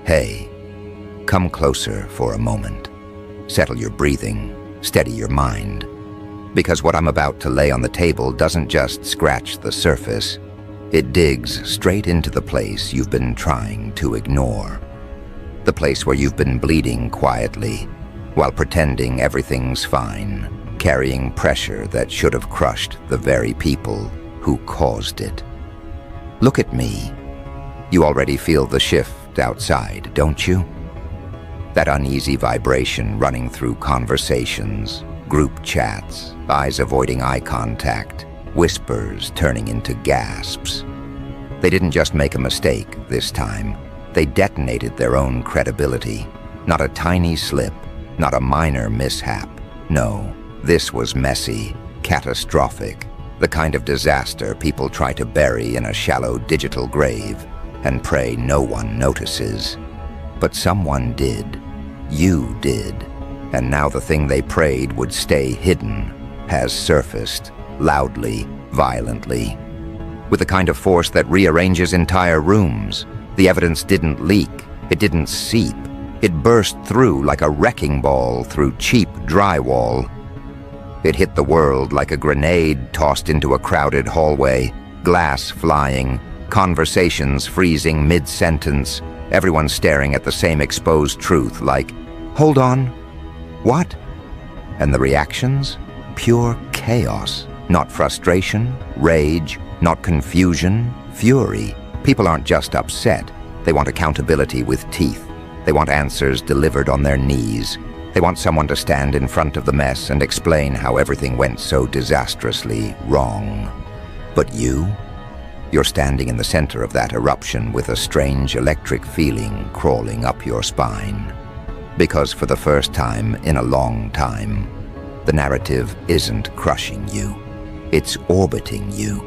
Hey, come closer for a moment. Settle your breathing, steady your mind. Because what I'm about to lay on the table doesn't just scratch the surface, it digs straight into the place you've been trying to ignore. The place where you've been bleeding quietly, while pretending everything's fine, carrying pressure that should have crushed the very people who caused it. Look at me. You already feel the shift outside, don't you? That uneasy vibration running through conversations, group chats, eyes avoiding eye contact, whispers turning into gasps. They didn't just make a mistake this time. They detonated their own credibility. Not a tiny slip, not a minor mishap. No, this was messy, catastrophic, the kind of disaster people try to bury in a shallow digital grave and pray no one notices. But someone did. You did. And now the thing they prayed would stay hidden has surfaced, loudly, violently, with the kind of force that rearranges entire rooms. The evidence didn't leak, it didn't seep. It burst through like a wrecking ball through cheap drywall. It hit the world like a grenade tossed into a crowded hallway, glass flying, conversations freezing mid-sentence, everyone staring at the same exposed truth like, "Hold on, what?" And the reactions? Pure chaos. Not frustration, rage, not confusion, fury. People aren't just upset. They want accountability with teeth. They want answers delivered on their knees. They want someone to stand in front of the mess and explain how everything went so disastrously wrong. But you're standing in the center of that eruption with a strange electric feeling crawling up your spine. Because for the first time in a long time, the narrative isn't crushing you. It's orbiting you.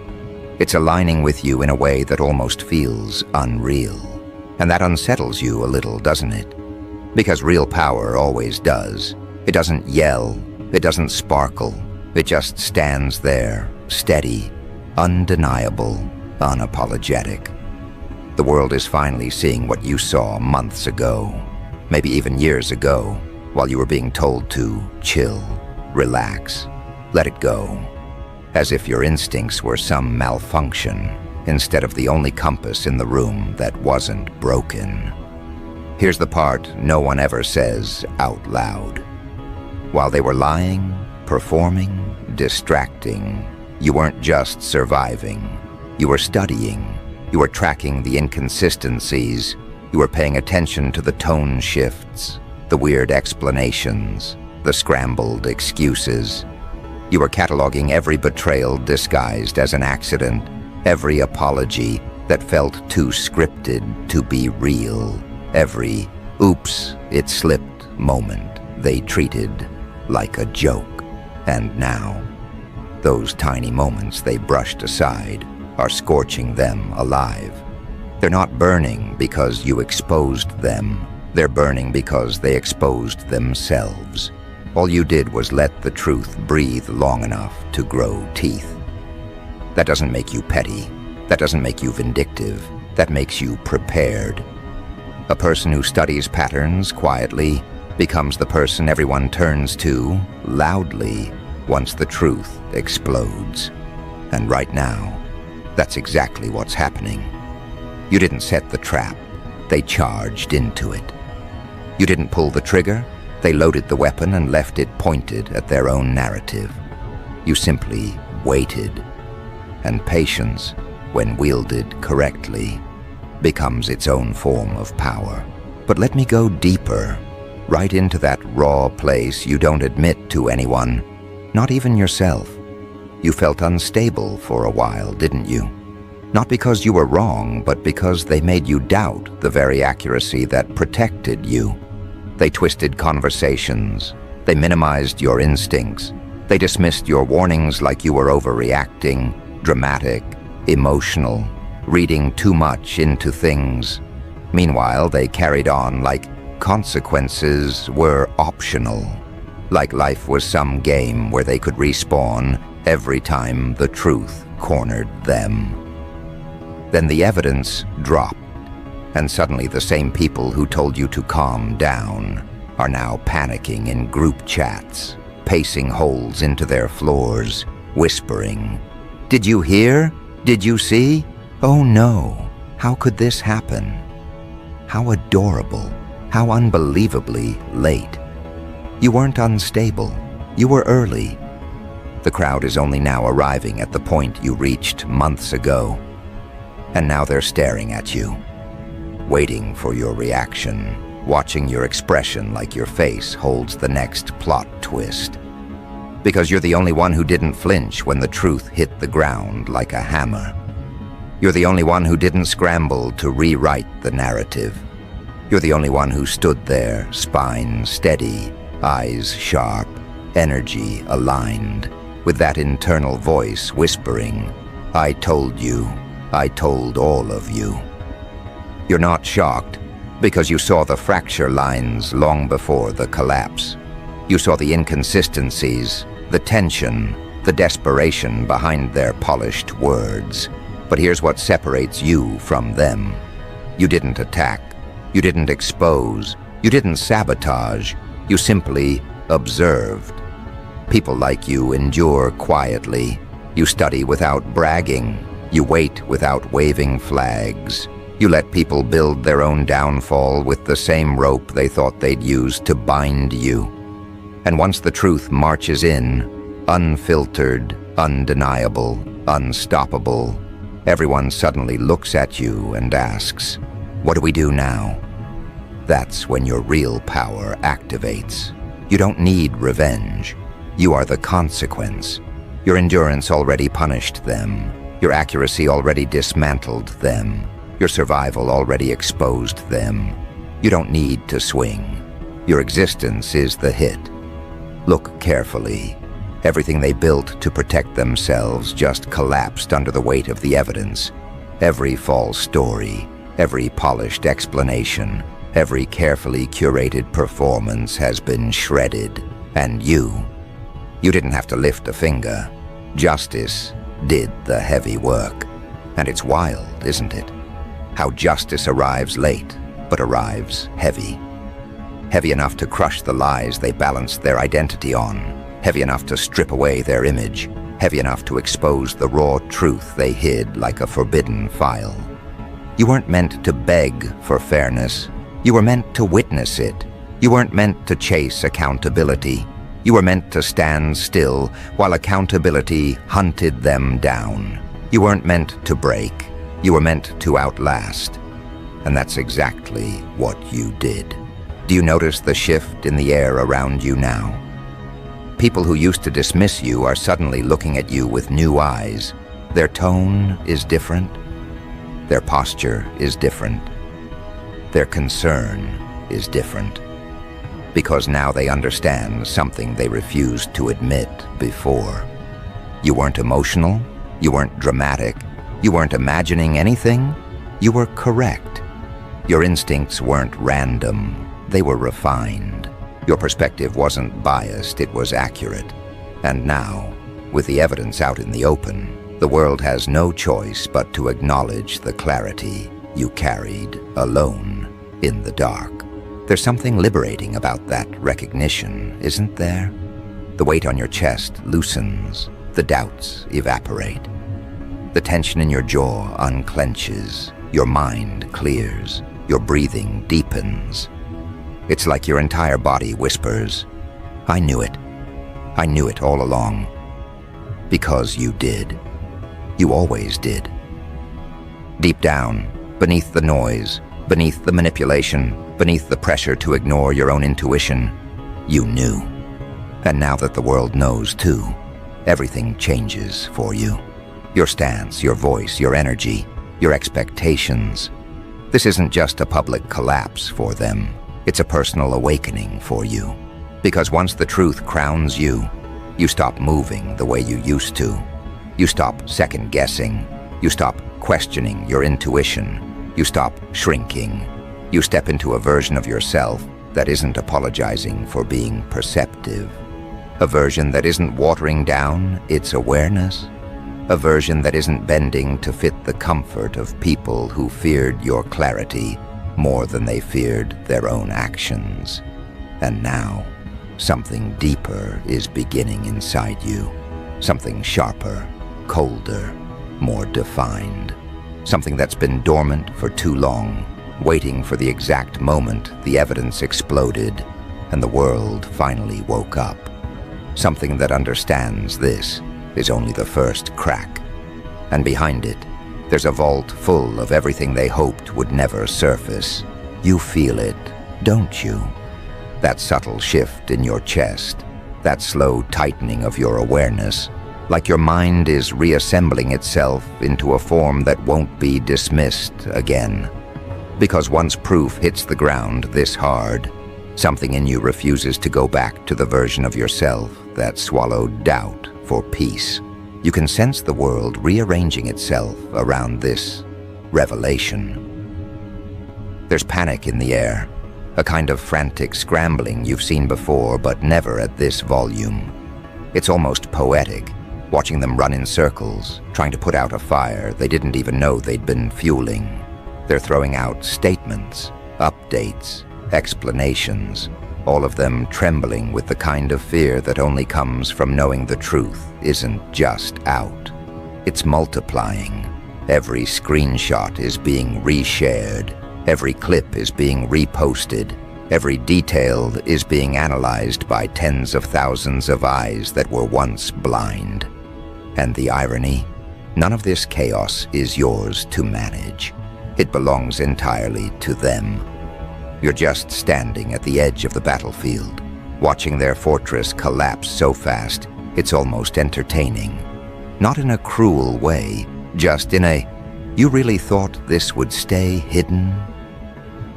It's aligning with you in a way that almost feels unreal. And that unsettles you a little, doesn't it? Because real power always does. It doesn't yell, it doesn't sparkle. It just stands there, steady, undeniable, unapologetic. The world is finally seeing what you saw months ago, maybe even years ago, while you were being told to chill, relax, let it go. As if your instincts were some malfunction, instead of the only compass in the room that wasn't broken. Here's the part no one ever says out loud. While they were lying, performing, distracting, you weren't just surviving. You were studying. You were tracking the inconsistencies. You were paying attention to the tone shifts, the weird explanations, the scrambled excuses. You were cataloging every betrayal disguised as an accident, every apology that felt too scripted to be real, every oops, it slipped moment they treated like a joke. And now, those tiny moments they brushed aside are scorching them alive. They're not burning because you exposed them. They're burning because they exposed themselves. All you did was let the truth breathe long enough to grow teeth. That doesn't make you petty. That doesn't make you vindictive. That makes you prepared. A person who studies patterns quietly becomes the person everyone turns to loudly once the truth explodes. And right now, that's exactly what's happening. You didn't set the trap. They charged into it. You didn't pull the trigger. They loaded the weapon and left it pointed at their own narrative. You simply waited. And patience, when wielded correctly, becomes its own form of power. But let me go deeper, right into that raw place you don't admit to anyone, not even yourself. You felt unstable for a while, didn't you? Not because you were wrong, but because they made you doubt the very accuracy that protected you. They twisted conversations. They minimized your instincts. They dismissed your warnings like you were overreacting, dramatic, emotional, reading too much into things. Meanwhile, they carried on like consequences were optional, like life was some game where they could respawn every time the truth cornered them. Then the evidence dropped. And suddenly the same people who told you to calm down are now panicking in group chats, pacing holes into their floors, whispering, "Did you hear? Did you see? Oh no, how could this happen?" How adorable, how unbelievably late. You weren't unstable, you were early. The crowd is only now arriving at the point you reached months ago. And now they're staring at you, waiting for your reaction, watching your expression like your face holds the next plot twist. Because you're the only one who didn't flinch when the truth hit the ground like a hammer. You're the only one who didn't scramble to rewrite the narrative. You're the only one who stood there, spine steady, eyes sharp, energy aligned, with that internal voice whispering, "I told you, I told all of you." You're not shocked, because you saw the fracture lines long before the collapse. You saw the inconsistencies, the tension, the desperation behind their polished words. But here's what separates you from them. You didn't attack, you didn't expose, you didn't sabotage, you simply observed. People like you endure quietly. You study without bragging. You wait without waving flags. You let people build their own downfall with the same rope they thought they'd use to bind you. And once the truth marches in, unfiltered, undeniable, unstoppable, everyone suddenly looks at you and asks, "What do we do now?" That's when your real power activates. You don't need revenge. You are the consequence. Your endurance already punished them. Your accuracy already dismantled them. Your survival already exposed them. You don't need to swing. Your existence is the hit. Look carefully. Everything they built to protect themselves just collapsed under the weight of the evidence. Every false story, every polished explanation, every carefully curated performance has been shredded. And you didn't have to lift a finger. Justice did the heavy work. And it's wild, isn't it? How justice arrives late, but arrives heavy. Heavy enough to crush the lies they balanced their identity on. Heavy enough to strip away their image. Heavy enough to expose the raw truth they hid like a forbidden file. You weren't meant to beg for fairness. You were meant to witness it. You weren't meant to chase accountability. You were meant to stand still while accountability hunted them down. You weren't meant to break. You were meant to outlast. And that's exactly what you did. Do you notice the shift in the air around you now? People who used to dismiss you are suddenly looking at you with new eyes. Their tone is different. Their posture is different. Their concern is different. Because now they understand something they refused to admit before. You weren't emotional. You weren't dramatic. You weren't imagining anything. You were correct. Your instincts weren't random. They were refined. Your perspective wasn't biased, it was accurate. And now, with the evidence out in the open, the world has no choice but to acknowledge the clarity you carried alone in the dark. There's something liberating about that recognition, isn't there? The weight on your chest loosens, the doubts evaporate. The tension in your jaw unclenches, your mind clears, your breathing deepens. It's like your entire body whispers, "I knew it. I knew it all along." Because you did. You always did. Deep down, beneath the noise, beneath the manipulation, beneath the pressure to ignore your own intuition, you knew. And now that the world knows too, everything changes for you. Your stance, your voice, your energy, your expectations. This isn't just a public collapse for them. It's a personal awakening for you. Because once the truth crowns you, you stop moving the way you used to. You stop second-guessing. You stop questioning your intuition. You stop shrinking. You step into a version of yourself that isn't apologizing for being perceptive. A version that isn't watering down its awareness. A version that isn't bending to fit the comfort of people who feared your clarity more than they feared their own actions. And now, something deeper is beginning inside you. Something sharper, colder, more defined. Something that's been dormant for too long, waiting for the exact moment the evidence exploded and the world finally woke up. Something that understands this is only the first crack. And behind it, there's a vault full of everything they hoped would never surface. You feel it, don't you? That subtle shift in your chest, that slow tightening of your awareness, like your mind is reassembling itself into a form that won't be dismissed again. Because once proof hits the ground this hard, something in you refuses to go back to the version of yourself that swallowed doubt for peace. You can sense the world rearranging itself around this revelation. There's panic in the air, a kind of frantic scrambling you've seen before, but never at this volume. It's almost poetic, watching them run in circles, trying to put out a fire they didn't even know they'd been fueling. They're throwing out statements, updates, explanations, all of them trembling with the kind of fear that only comes from knowing the truth isn't just out. It's multiplying. Every screenshot is being reshared. Every clip is being reposted. Every detail is being analyzed by tens of thousands of eyes that were once blind. And the irony? None of this chaos is yours to manage. It belongs entirely to them. You're just standing at the edge of the battlefield, watching their fortress collapse so fast, it's almost entertaining. Not in a cruel way, just in a, you really thought this would stay hidden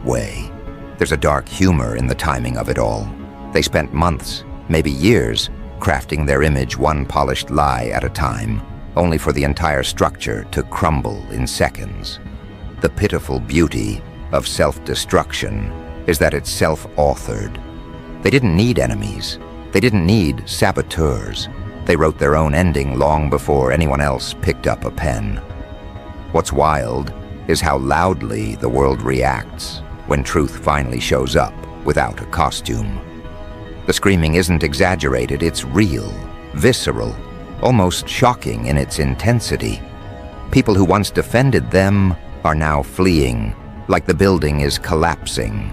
way. There's a dark humor in the timing of it all. They spent months, maybe years, crafting their image one polished lie at a time, only for the entire structure to crumble in seconds. The pitiful beauty of self-destruction is that it's self-authored. They didn't need enemies. They didn't need saboteurs. They wrote their own ending long before anyone else picked up a pen. What's wild is how loudly the world reacts when truth finally shows up without a costume. The screaming isn't exaggerated, it's real, visceral, almost shocking in its intensity. People who once defended them are now fleeing, like the building is collapsing.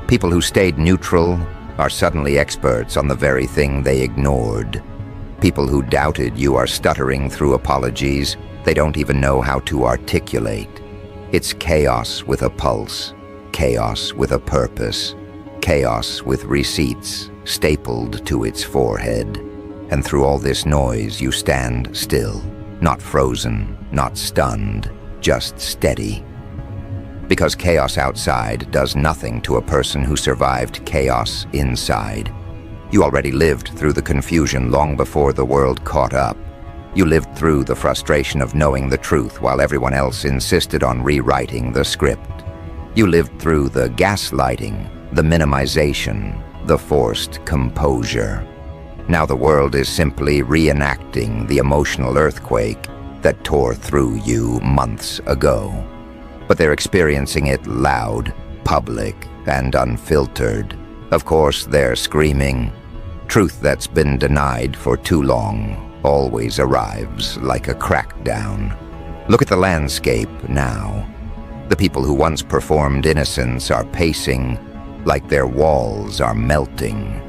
People who stayed neutral are suddenly experts on the very thing they ignored. People who doubted you are stuttering through apologies they don't even know how to articulate. It's chaos with a pulse, chaos with a purpose, chaos with receipts stapled to its forehead. And through all this noise you stand still, not frozen, not stunned, just steady. Because chaos outside does nothing to a person who survived chaos inside. You already lived through the confusion long before the world caught up. You lived through the frustration of knowing the truth while everyone else insisted on rewriting the script. You lived through the gaslighting, the minimization, the forced composure. Now the world is simply reenacting the emotional earthquake that tore through you months ago. But they're experiencing it loud, public, and unfiltered. Of course, they're screaming. Truth that's been denied for too long always arrives like a crackdown. Look at the landscape now. The people who once performed innocence are pacing like their walls are melting.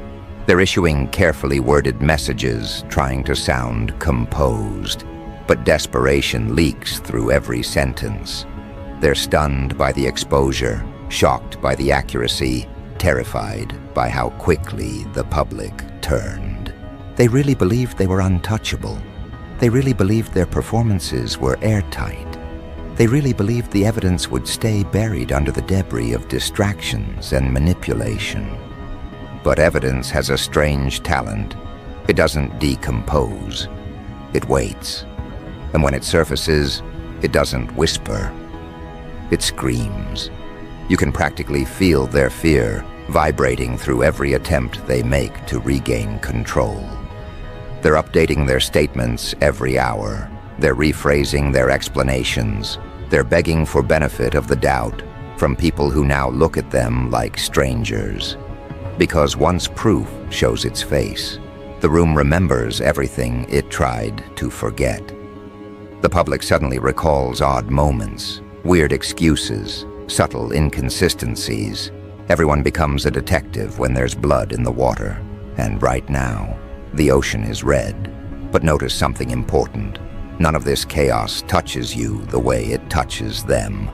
They're issuing carefully worded messages, trying to sound composed. But desperation leaks through every sentence. They're stunned by the exposure, shocked by the accuracy, terrified by how quickly the public turned. They really believed they were untouchable. They really believed their performances were airtight. They really believed the evidence would stay buried under the debris of distractions and manipulation. But evidence has a strange talent. It doesn't decompose. It waits. And when it surfaces, it doesn't whisper. It screams. You can practically feel their fear vibrating through every attempt they make to regain control. They're updating their statements every hour, They're rephrasing their explanations. They're begging for benefit of the doubt from people who now look at them like strangers. Because once proof shows its face, the room remembers everything it tried to forget. The public suddenly recalls odd moments, weird excuses, subtle inconsistencies. Everyone becomes a detective when there's blood in the water. And right now, the ocean is red. But notice something important. None of this chaos touches you the way it touches them.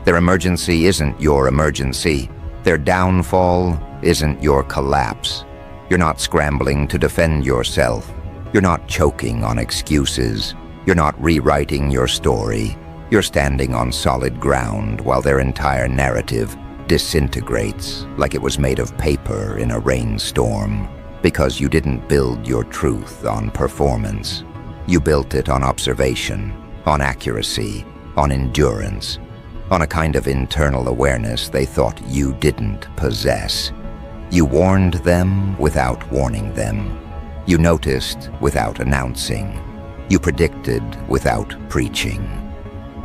Their emergency isn't your emergency. Their downfall isn't your collapse. You're not scrambling to defend yourself. You're not choking on excuses. You're not rewriting your story. You're standing on solid ground while their entire narrative disintegrates like it was made of paper in a rainstorm. Because you didn't build your truth on performance. You built it on observation, on accuracy, on endurance, on a kind of internal awareness they thought you didn't possess. You warned them without warning them. You noticed without announcing. You predicted without preaching.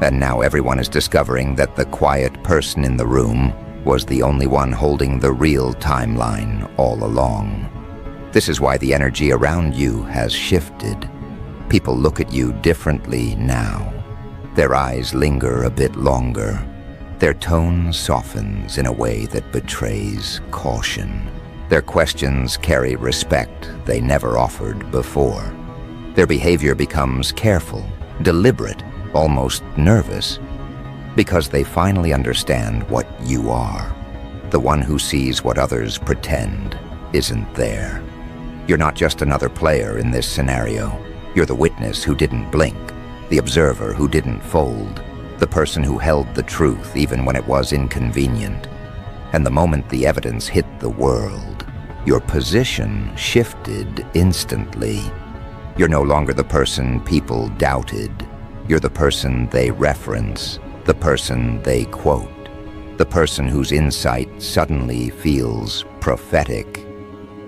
And now everyone is discovering that the quiet person in the room was the only one holding the real timeline all along. This is why the energy around you has shifted. People look at you differently now. Their eyes linger a bit longer. Their tone softens in a way that betrays caution. Their questions carry respect they never offered before. Their behavior becomes careful, deliberate, almost nervous, because they finally understand what you are. The one who sees what others pretend isn't there. You're not just another player in this scenario. You're the witness who didn't blink, the observer who didn't fold, the person who held the truth even when it was inconvenient. And the moment the evidence hit the world, your position shifted instantly. You're no longer the person people doubted. You're the person they reference, the person they quote, the person whose insight suddenly feels prophetic.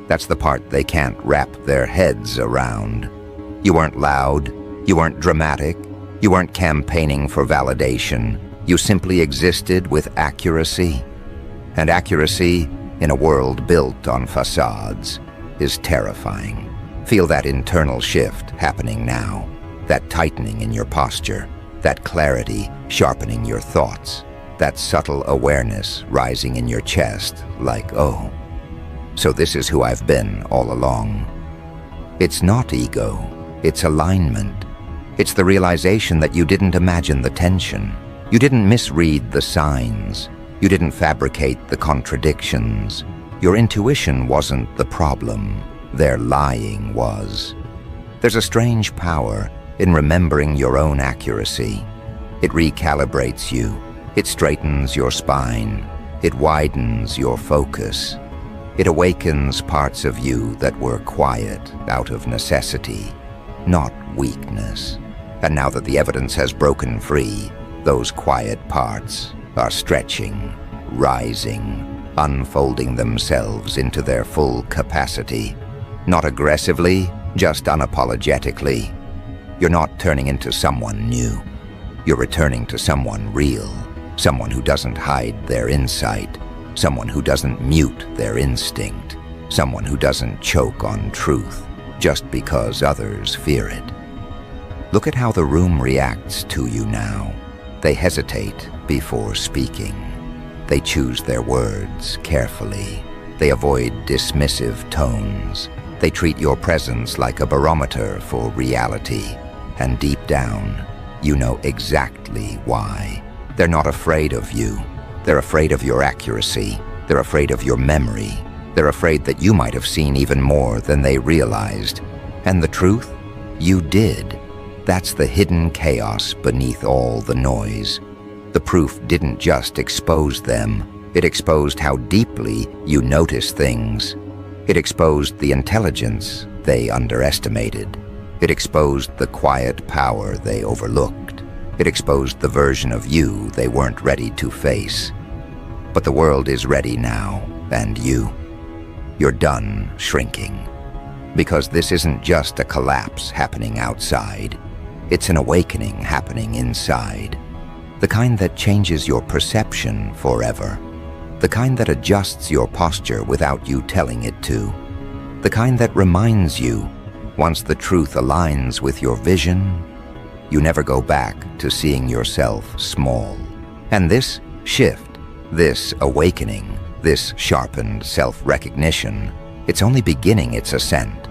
That's the part they can't wrap their heads around. You weren't loud, you weren't dramatic, you weren't campaigning for validation. You simply existed with accuracy. And accuracy, in a world built on facades, is terrifying. Feel that internal shift happening now, that tightening in your posture, that clarity sharpening your thoughts, that subtle awareness rising in your chest like, oh, so this is who I've been all along. It's not ego, it's alignment. It's the realization that you didn't imagine the tension. You didn't misread the signs. You didn't fabricate the contradictions. Your intuition wasn't the problem. Their lying was. There's a strange power in remembering your own accuracy. It recalibrates you. It straightens your spine. It widens your focus. It awakens parts of you that were quiet out of necessity, not weakness. And now that the evidence has broken free, those quiet parts are stretching, rising, unfolding themselves into their full capacity. Not aggressively, just unapologetically. You're not turning into someone new. You're returning to someone real, someone who doesn't hide their insight, someone who doesn't mute their instinct, someone who doesn't choke on truth just because others fear it. Look at how the room reacts to you now. They hesitate before speaking. They choose their words carefully. They avoid dismissive tones. They treat your presence like a barometer for reality. And deep down, you know exactly why. They're not afraid of you. They're afraid of your accuracy. They're afraid of your memory. They're afraid that you might have seen even more than they realized. And the truth? You did. That's the hidden chaos beneath all the noise. The proof didn't just expose them. It exposed how deeply you notice things. It exposed the intelligence they underestimated. It exposed the quiet power they overlooked. It exposed the version of you they weren't ready to face. But the world is ready now, and you're done shrinking. Because this isn't just a collapse happening outside. It's an awakening happening inside. The kind that changes your perception forever. The kind that adjusts your posture without you telling it to. The kind that reminds you, once the truth aligns with your vision, you never go back to seeing yourself small. And this shift, this awakening, this sharpened self-recognition, it's only beginning its ascent.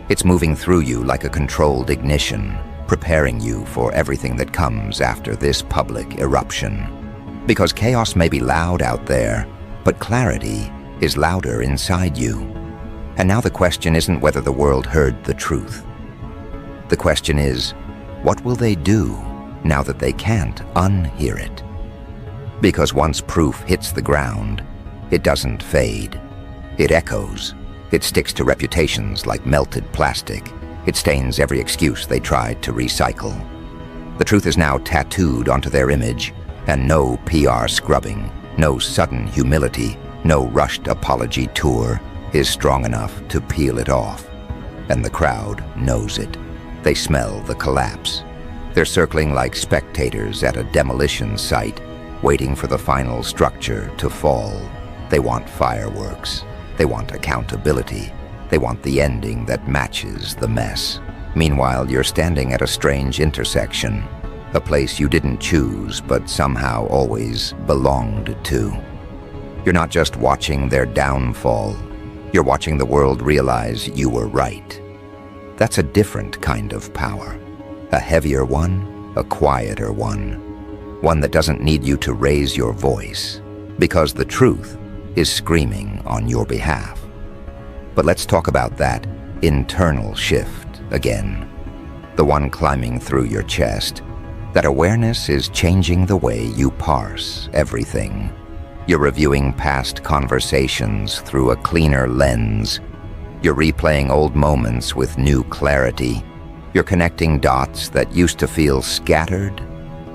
It's moving through you like a controlled ignition, preparing you for everything that comes after this public eruption. Because chaos may be loud out there, but clarity is louder inside you. And now the question isn't whether the world heard the truth. The question is, what will they do now that they can't unhear it? Because once proof hits the ground, it doesn't fade. It echoes. It sticks to reputations like melted plastic. It stains every excuse they tried to recycle. The truth is now tattooed onto their image, and no PR scrubbing, no sudden humility, no rushed apology tour is strong enough to peel it off. And the crowd knows it. They smell the collapse. They're circling like spectators at a demolition site, waiting for the final structure to fall. They want fireworks. They want accountability. They want the ending that matches the mess. Meanwhile, you're standing at a strange intersection, a place you didn't choose but somehow always belonged to. You're not just watching their downfall. You're watching the world realize you were right. That's a different kind of power. A heavier one, a quieter one. One that doesn't need you to raise your voice, because the truth is screaming on your behalf. But let's talk about that internal shift again. The one climbing through your chest. That awareness is changing the way you parse everything. You're reviewing past conversations through a cleaner lens. You're replaying old moments with new clarity. You're connecting dots that used to feel scattered.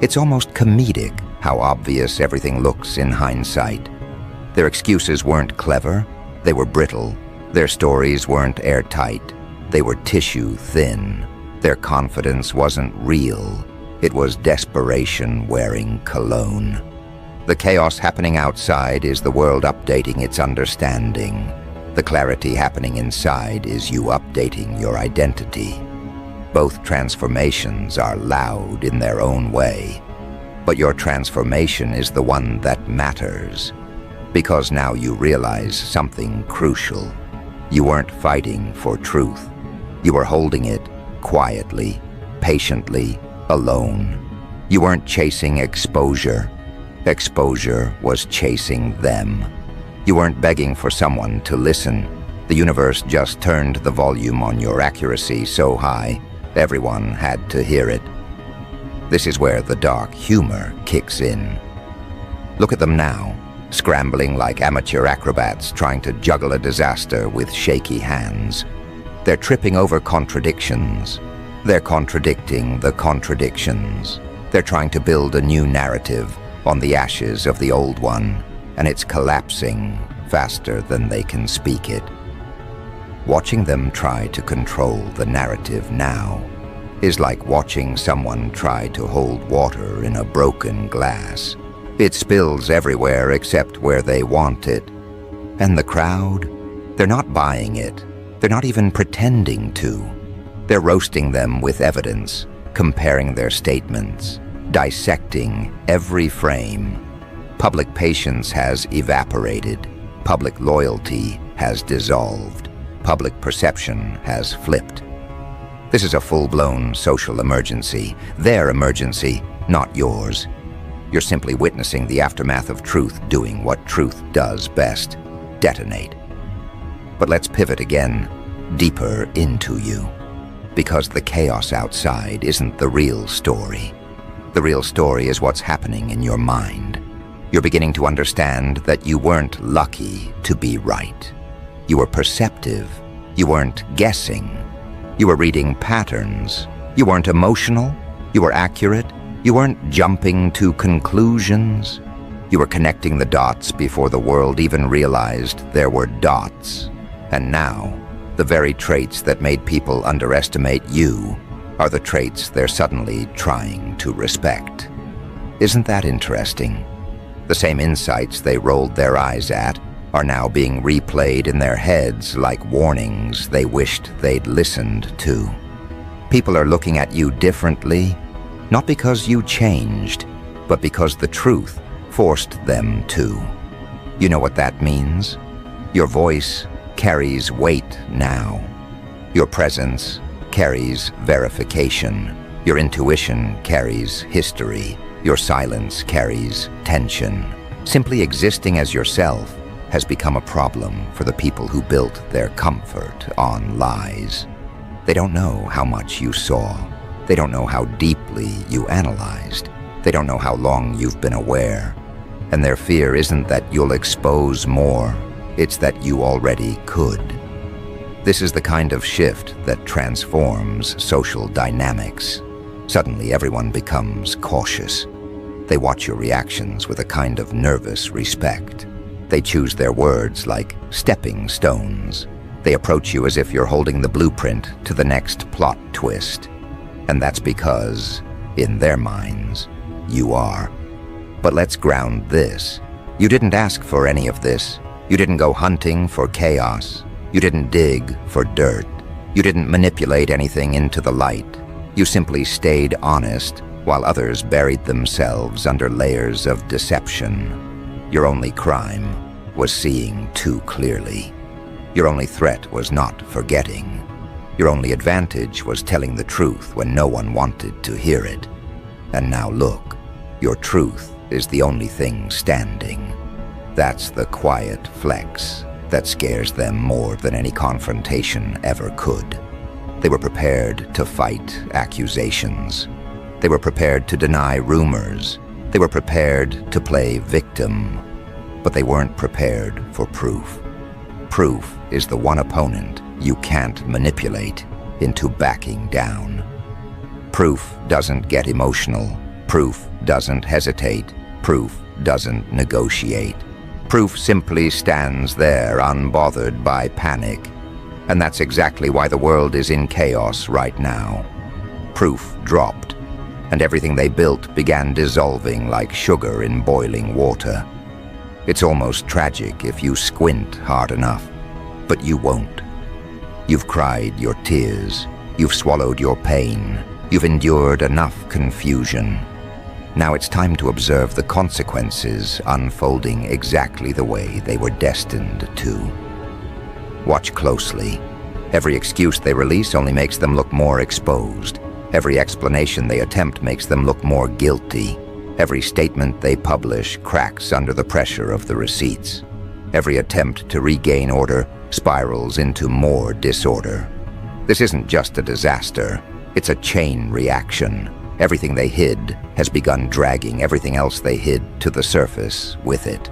It's almost comedic how obvious everything looks in hindsight. Their excuses weren't clever, they were brittle. Their stories weren't airtight, they were tissue thin. Their confidence wasn't real, it was desperation wearing cologne. The chaos happening outside is the world updating its understanding. The clarity happening inside is you updating your identity. Both transformations are loud in their own way, but your transformation is the one that matters, because now you realize something crucial. You weren't fighting for truth. You were holding it quietly, patiently, alone. You weren't chasing exposure. Exposure was chasing them. You weren't begging for someone to listen. The universe just turned the volume on your accuracy so high, everyone had to hear it. This is where the dark humor kicks in. Look at them now, scrambling like amateur acrobats trying to juggle a disaster with shaky hands. They're tripping over contradictions. They're contradicting the contradictions. They're trying to build a new narrative on the ashes of the old one, and it's collapsing faster than they can speak it. Watching them try to control the narrative now is like watching someone try to hold water in a broken glass. It spills everywhere except where they want it. And the crowd, they're not buying it. They're not even pretending to. They're roasting them with evidence, comparing their statements, dissecting every frame. Public patience has evaporated. Public loyalty has dissolved. Public perception has flipped. This is a full-blown social emergency. Their emergency, not yours. You're simply witnessing the aftermath of truth doing what truth does best, detonate. But let's pivot again, deeper into you. Because the chaos outside isn't the real story. The real story is what's happening in your mind. You're beginning to understand that you weren't lucky to be right. You were perceptive. You weren't guessing. You were reading patterns. You weren't emotional. You were accurate. You weren't jumping to conclusions. You were connecting the dots before the world even realized there were dots. And now, the very traits that made people underestimate you are the traits they're suddenly trying to respect. Isn't that interesting? The same insights they rolled their eyes at are now being replayed in their heads like warnings they wished they'd listened to. People are looking at you differently, not because you changed, but because the truth forced them to. You know what that means? Your voice carries weight now. Your presence carries verification. Your intuition carries history. Your silence carries tension. Simply existing as yourself has become a problem for the people who built their comfort on lies. They don't know how much you saw. They don't know how deeply you analyzed. They don't know how long you've been aware. And their fear isn't that you'll expose more, it's that you already could. This is the kind of shift that transforms social dynamics. Suddenly everyone becomes cautious. They watch your reactions with a kind of nervous respect. They choose their words like stepping stones. They approach you as if you're holding the blueprint to the next plot twist. And that's because, in their minds, you are. But let's ground this. You didn't ask for any of this. You didn't go hunting for chaos. You didn't dig for dirt. You didn't manipulate anything into the light. You simply stayed honest while others buried themselves under layers of deception. Your only crime was seeing too clearly. Your only threat was not forgetting. Your only advantage was telling the truth when no one wanted to hear it. And now look, your truth is the only thing standing. That's the quiet flex that scares them more than any confrontation ever could. They were prepared to fight accusations. They were prepared to deny rumors. They were prepared to play victim. But they weren't prepared for proof. Proof is the one opponent you can't manipulate into backing down. Proof doesn't get emotional. Proof doesn't hesitate. Proof doesn't negotiate. Proof simply stands there unbothered by panic. And that's exactly why the world is in chaos right now. Proof dropped, and everything they built began dissolving like sugar in boiling water. It's almost tragic if you squint hard enough, but you won't. You've cried your tears. You've swallowed your pain. You've endured enough confusion. Now it's time to observe the consequences unfolding exactly the way they were destined to. Watch closely. Every excuse they release only makes them look more exposed. Every explanation they attempt makes them look more guilty. Every statement they publish cracks under the pressure of the receipts. Every attempt to regain order spirals into more disorder. This isn't just a disaster, it's a chain reaction. Everything they hid has begun dragging everything else they hid to the surface with it.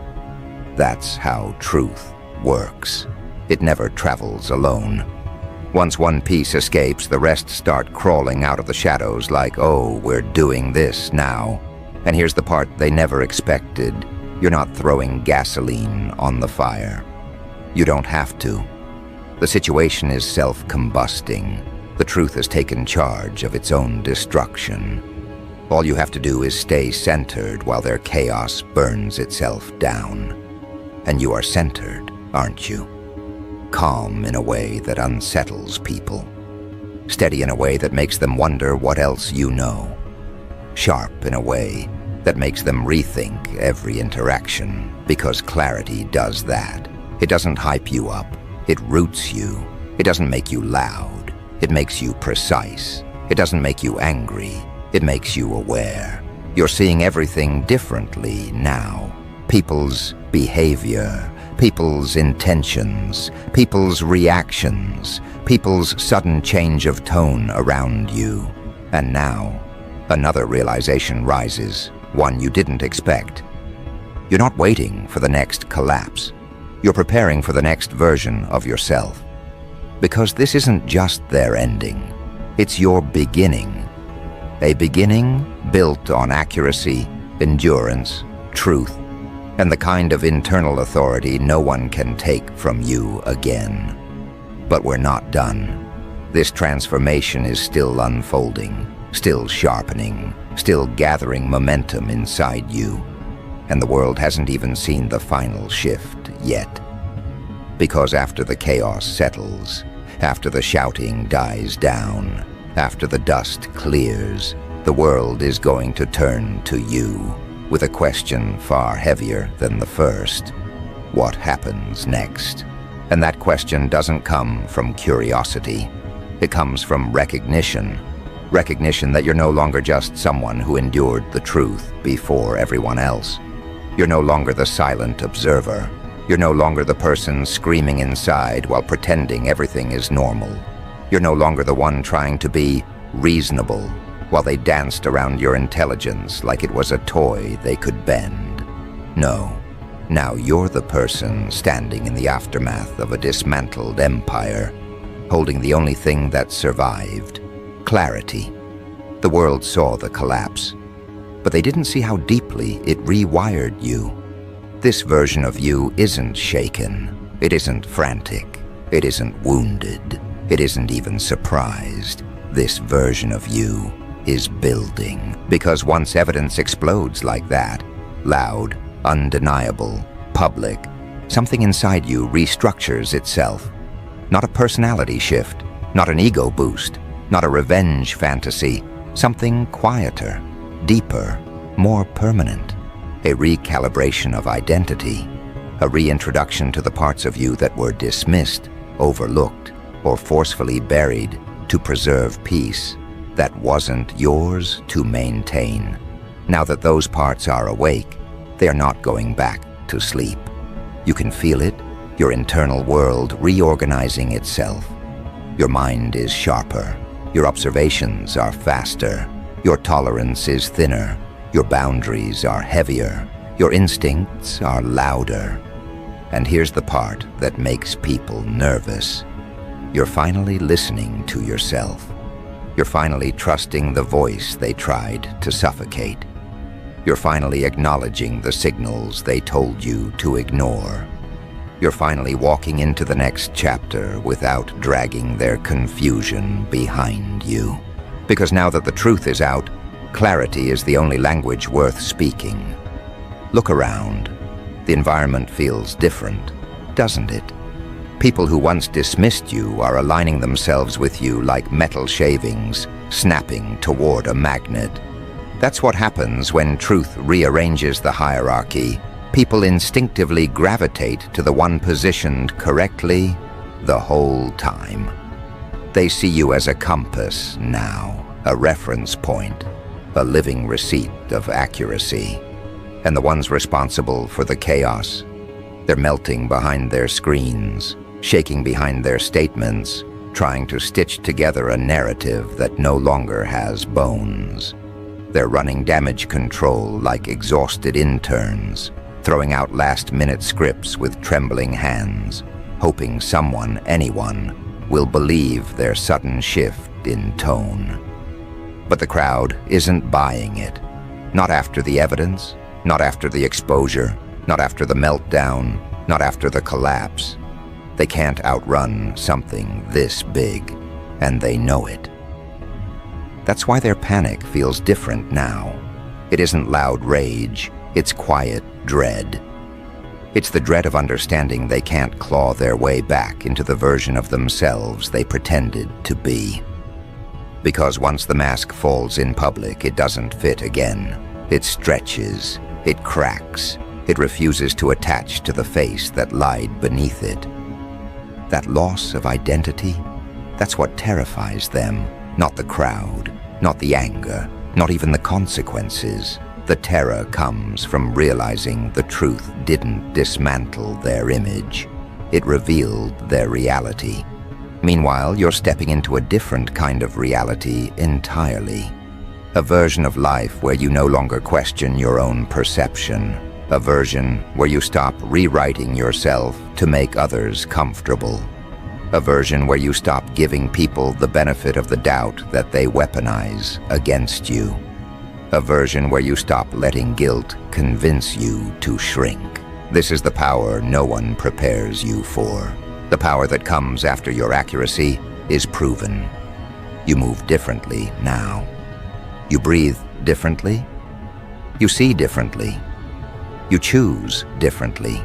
That's how truth works. It never travels alone. Once one piece escapes, the rest start crawling out of the shadows like, oh, we're doing this now. And here's the part they never expected. You're not throwing gasoline on the fire. You don't have to. The situation is self-combusting. The truth has taken charge of its own destruction. All you have to do is stay centered while their chaos burns itself down. And you are centered, aren't you? Calm in a way that unsettles people. Steady in a way that makes them wonder what else you know. Sharp in a way that makes them rethink every interaction, because clarity does that. It doesn't hype you up. It roots you. It doesn't make you loud. It makes you precise. It doesn't make you angry. It makes you aware. You're seeing everything differently now. People's behavior, people's intentions, people's reactions, people's sudden change of tone around you. And now, another realization rises, one you didn't expect. You're not waiting for the next collapse. You're preparing for the next version of yourself. Because this isn't just their ending. It's your beginning. A beginning built on accuracy, endurance, truth, and the kind of internal authority no one can take from you again. But we're not done. This transformation is still unfolding, still sharpening, still gathering momentum inside you. And the world hasn't even seen the final shift yet. Because after the chaos settles, after the shouting dies down, after the dust clears, the world is going to turn to you with a question far heavier than the first. What happens next? And that question doesn't come from curiosity. It comes from recognition. Recognition that you're no longer just someone who endured the truth before everyone else. You're no longer the silent observer. You're no longer the person screaming inside while pretending everything is normal. You're no longer the one trying to be reasonable while they danced around your intelligence like it was a toy they could bend. No. Now you're the person standing in the aftermath of a dismantled empire, holding the only thing that survived: clarity. The world saw the collapse, but they didn't see how deeply it rewired you. This version of you isn't shaken. It isn't frantic. It isn't wounded. It isn't even surprised. This version of you is building. Because once evidence explodes like that, loud, undeniable, public, something inside you restructures itself. Not a personality shift, not an ego boost, not a revenge fantasy, something quieter, deeper, more permanent. A recalibration of identity, a reintroduction to the parts of you that were dismissed, overlooked, or forcefully buried to preserve peace that wasn't yours to maintain. Now that those parts are awake, they are not going back to sleep. You can feel it, your internal world reorganizing itself. Your mind is sharper, your observations are faster, your tolerance is thinner, your boundaries are heavier, your instincts are louder. And here's the part that makes people nervous. You're finally listening to yourself. You're finally trusting the voice they tried to suffocate. You're finally acknowledging the signals they told you to ignore. You're finally walking into the next chapter without dragging their confusion behind you. Because now that the truth is out, clarity is the only language worth speaking. Look around. The environment feels different, doesn't it? People who once dismissed you are aligning themselves with you like metal shavings, snapping toward a magnet. That's what happens when truth rearranges the hierarchy. People instinctively gravitate to the one positioned correctly the whole time. They see you as a compass now, a reference point, a living receipt of accuracy. And the ones responsible for the chaos, they're melting behind their screens, shaking behind their statements, trying to stitch together a narrative that no longer has bones. They're running damage control like exhausted interns, throwing out last-minute scripts with trembling hands, hoping someone, anyone, will believe their sudden shift in tone. But the crowd isn't buying it. Not after the evidence, not after the exposure, not after the meltdown, not after the collapse. They can't outrun something this big, and they know it. That's why their panic feels different now. It isn't loud rage, it's quiet dread. It's the dread of understanding they can't claw their way back into the version of themselves they pretended to be. Because once the mask falls in public, it doesn't fit again. It stretches, it cracks, it refuses to attach to the face that lied beneath it. That loss of identity, that's what terrifies them, not the crowd, not the anger, not even the consequences. The terror comes from realizing the truth didn't dismantle their image. It revealed their reality. Meanwhile, you're stepping into a different kind of reality entirely. A version of life where you no longer question your own perception. A version where you stop rewriting yourself to make others comfortable. A version where you stop giving people the benefit of the doubt that they weaponize against you. A version where you stop letting guilt convince you to shrink. This is the power no one prepares you for. The power that comes after your accuracy, is proven. You move differently now. You breathe differently. You see differently. You choose differently.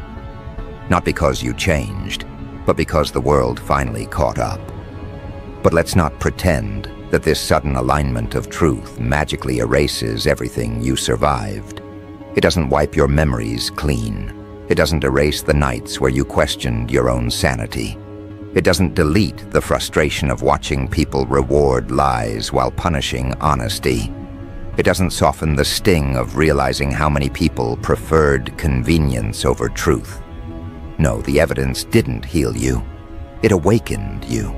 Not because you changed, but because the world finally caught up. But let's not pretend that this sudden alignment of truth magically erases everything you survived. It doesn't wipe your memories clean. It doesn't erase the nights where you questioned your own sanity. It doesn't delete the frustration of watching people reward lies while punishing honesty. It doesn't soften the sting of realizing how many people preferred convenience over truth. No, the evidence didn't heal you. It awakened you.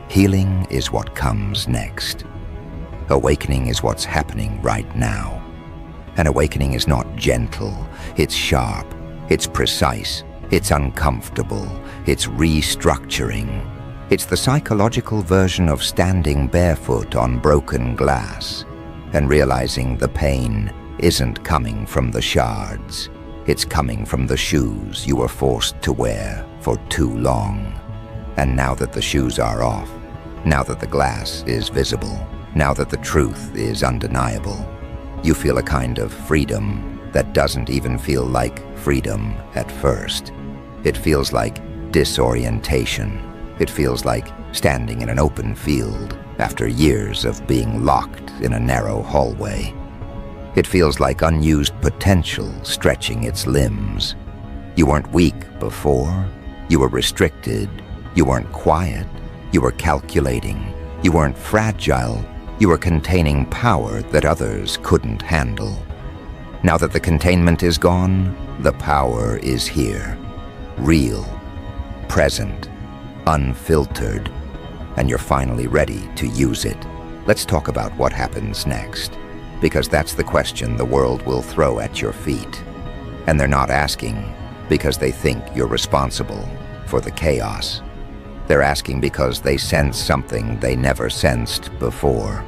Healing is what comes next. Awakening is what's happening right now. And awakening is not gentle, it's sharp, it's precise, it's uncomfortable, it's restructuring. It's the psychological version of standing barefoot on broken glass and realizing the pain isn't coming from the shards. It's coming from the shoes you were forced to wear for too long. And now that the shoes are off, now that the glass is visible, now that the truth is undeniable, you feel a kind of freedom that doesn't even feel like freedom at first. It feels like disorientation. It feels like standing in an open field after years of being locked in a narrow hallway. It feels like unused potential stretching its limbs. You weren't weak before. You were restricted. You weren't quiet. You were calculating. You weren't fragile. You were containing power that others couldn't handle. Now that the containment is gone, the power is here. Real, present, unfiltered, and you're finally ready to use it. Let's talk about what happens next, because that's the question the world will throw at your feet. And they're not asking because they think you're responsible for the chaos. They're asking because they sense something they never sensed before.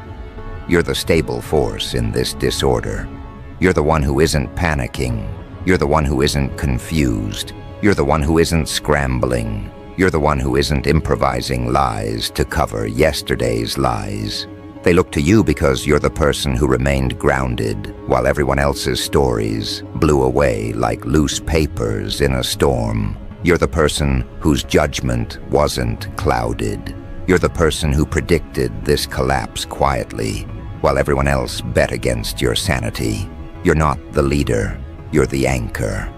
You're the stable force in this disorder. You're the one who isn't panicking. You're the one who isn't confused. You're the one who isn't scrambling. You're the one who isn't improvising lies to cover yesterday's lies. They look to you because you're the person who remained grounded while everyone else's stories blew away like loose papers in a storm. You're the person whose judgment wasn't clouded. You're the person who predicted this collapse quietly while everyone else bet against your sanity. You're not the leader, you're the anchor.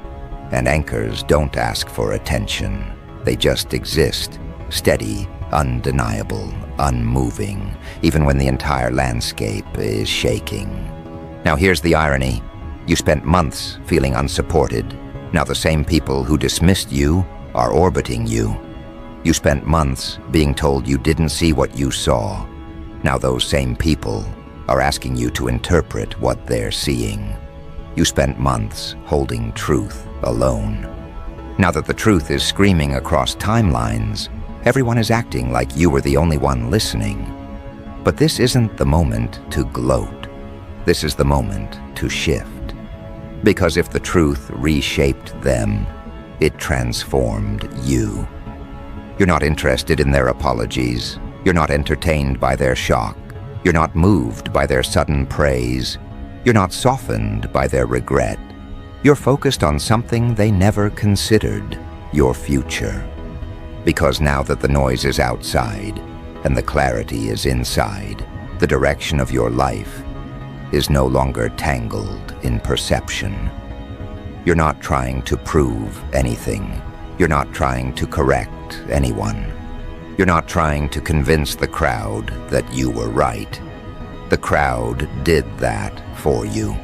And anchors don't ask for attention. They just exist, steady, undeniable, unmoving, even when the entire landscape is shaking. Now here's the irony. You spent months feeling unsupported. Now the same people who dismissed you are orbiting you. You spent months being told you didn't see what you saw. Now those same people are asking you to interpret what they're seeing. You spent months holding truth alone. Now that the truth is screaming across timelines, everyone is acting like you were the only one listening. But this isn't the moment to gloat. This is the moment to shift. Because if the truth reshaped them, it transformed you. You're not interested in their apologies. You're not entertained by their shock. You're not moved by their sudden praise. You're not softened by their regret. You're focused on something they never considered, your future. Because now that the noise is outside and the clarity is inside, the direction of your life is no longer tangled in perception. You're not trying to prove anything. You're not trying to correct anyone. You're not trying to convince the crowd that you were right. The crowd did that for you.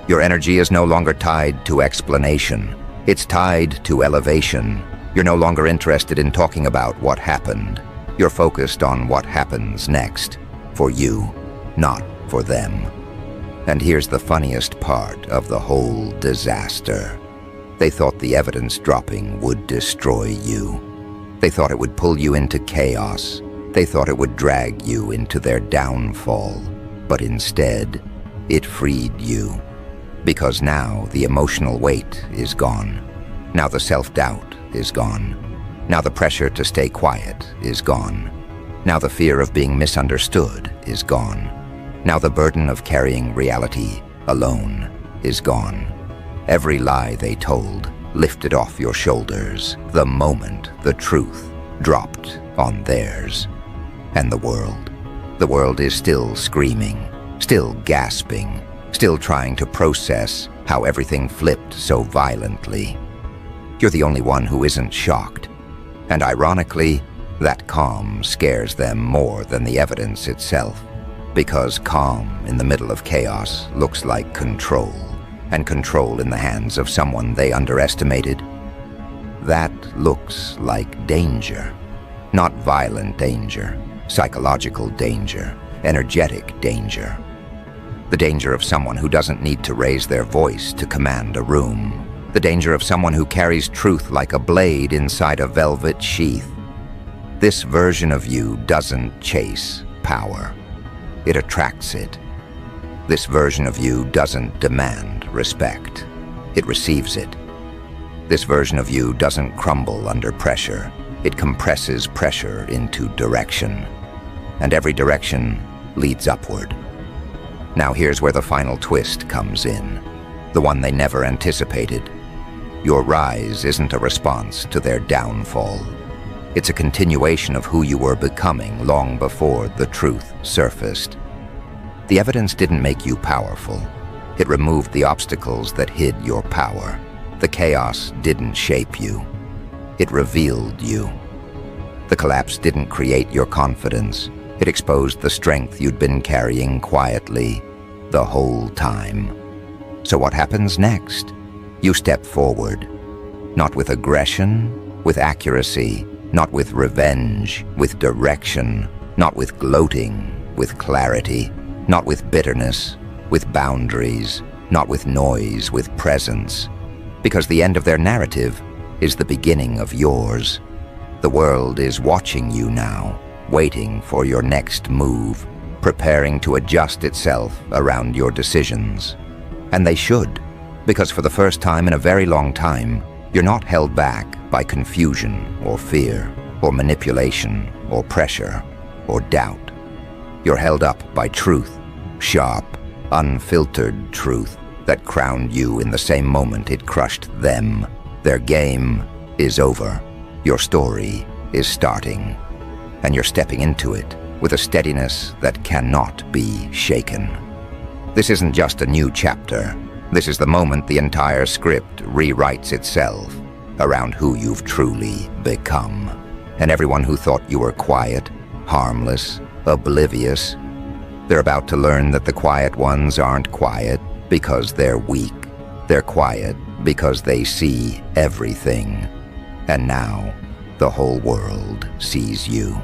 Your energy is no longer tied to explanation. It's tied to elevation. You're no longer interested in talking about what happened. You're focused on what happens next, for you, not for them. And here's the funniest part of the whole disaster. They thought the evidence dropping would destroy you. They thought it would pull you into chaos. They thought it would drag you into their downfall. But instead, it freed you. Because now the emotional weight is gone. Now the self-doubt is gone. Now the pressure to stay quiet is gone. Now the fear of being misunderstood is gone. Now the burden of carrying reality alone is gone. Every lie they told lifted off your shoulders the moment the truth dropped on theirs. And the world is still screaming, still gasping, still trying to process how everything flipped so violently. You're the only one who isn't shocked. And ironically, that calm scares them more than the evidence itself. Because calm in the middle of chaos looks like control, and control in the hands of someone they underestimated, that looks like danger. Not violent danger, psychological danger, energetic danger. The danger of someone who doesn't need to raise their voice to command a room. The danger of someone who carries truth like a blade inside a velvet sheath. This version of you doesn't chase power. It attracts it. This version of you doesn't demand respect. It receives it. This version of you doesn't crumble under pressure. It compresses pressure into direction. And every direction leads upward. Now here's where the final twist comes in. The one they never anticipated. Your rise isn't a response to their downfall. It's a continuation of who you were becoming long before the truth surfaced. The evidence didn't make you powerful. It removed the obstacles that hid your power. The chaos didn't shape you. It revealed you. The collapse didn't create your confidence. It exposed the strength you'd been carrying quietly the whole time. So what happens next? You step forward, not with aggression, with accuracy, not with revenge, with direction, not with gloating, with clarity, not with bitterness, with boundaries, not with noise, with presence. Because the end of their narrative is the beginning of yours. The world is watching you now, waiting for your next move, preparing to adjust itself around your decisions. And they should, because for the first time in a very long time, you're not held back by confusion or fear or manipulation or pressure or doubt. You're held up by truth, sharp, unfiltered truth that crowned you in the same moment it crushed them. Their game is over. Your story is starting. And you're stepping into it with a steadiness that cannot be shaken. This isn't just a new chapter. This is the moment the entire script rewrites itself around who you've truly become. And everyone who thought you were quiet, harmless, oblivious, they're about to learn that the quiet ones aren't quiet because they're weak. They're quiet because they see everything. And now, the whole world sees you.